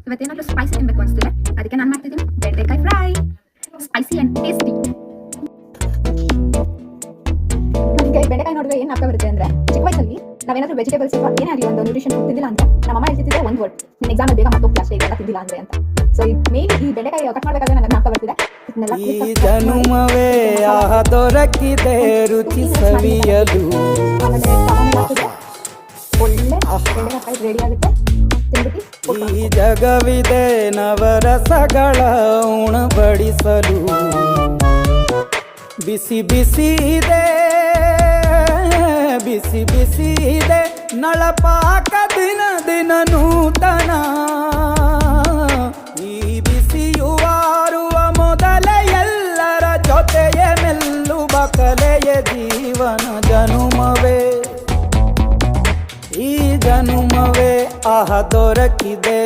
ಇವತ್ತೇನಾದ್ರೂ spicy ತಿನ್ಬೇಕು ಅನಿಸ್ತಿದೆ, ಅದಕ್ಕೆ ನಾನು ಮಾಡ್ತಿದ್ದೀನಿ ಬೆಂಡೆಕಾಯಿ ಫ್ರೈ. Spicy and tasty. ನನಗೆ ಬೆಂಡೆಕಾಯಿ ನೋಡಿದ್ರೆ ಏನು ಆಗ್ತಾ ಬರುತ್ತೆ ಅಂದರೆ, ಚಿಕ್ಕ ವಯಸ್ಸಲ್ಲಿ ನಾವೇನಾದ್ರೂ ವೆಜಿಟೇಬಲ್ಸ್ ಅಥವಾ ಏನೇ ಆಗಲಿ ಒಂದು ನ್ಯೂಟ್ರಿಷನ್ ಫುಡ್ ತಿಂದಿಲ್ಲ ಅಂದರೆ ನಮ್ಮಮ್ಮ ಹೇಳ್ತಿದ್ದೆ ಒಂದು ವರ್ಡ್, ನಿನ್ನ ಎಕ್ಸಾಮ್ ಬೇಗ ಮತ್ತೋಗ್ತಿ ಅಷ್ಟೇ ಇದೆಲ್ಲ ತಿಂದಿಲ್ಲ ಅಂದರೆ ಅಂತ. ಸೊ ಮೇನ್ ಈ ಬೆಂಡೆಕಾಯಿ ಕಟ್ ಮಾಡಬೇಕಾದ್ರೆ ನನಗೆ ಆಗ್ತಾ ಬರ್ತಿದೆ. ಈ ಜನುಮವೇ ದೊರಕಿದೆ ರುಚಿ ಸವಿಯಲು. ಒಳ್ಳೆ ಬೆಂಡೆಕಾಯಿ ರೆಡಿ ಆಗುತ್ತೆ. ಈ ಜಗವಿದೆ ನವರಸಗಳ ಉಣಬಡಿಸಲು. ಬಿಸಿ ಬಿಸಿ ಇದೆ, ಬಿಸಿ ಬಿಸಿ ಇದೆ ನಳಪಾಕ ದಿನ ದಿನ ನೂತನ. ಈ ಬಿಸಿಯುವಾರುವ ಮೊದಲೇ ಎಲ್ಲರ ಜೊತೆಯೇ ಮೆಲ್ಲುವ ಕಲೆಯ ಜೀವನ ಜನುಮವೇ. ಈ ಜನುಮವೇ ದೊರಕಿದೆ.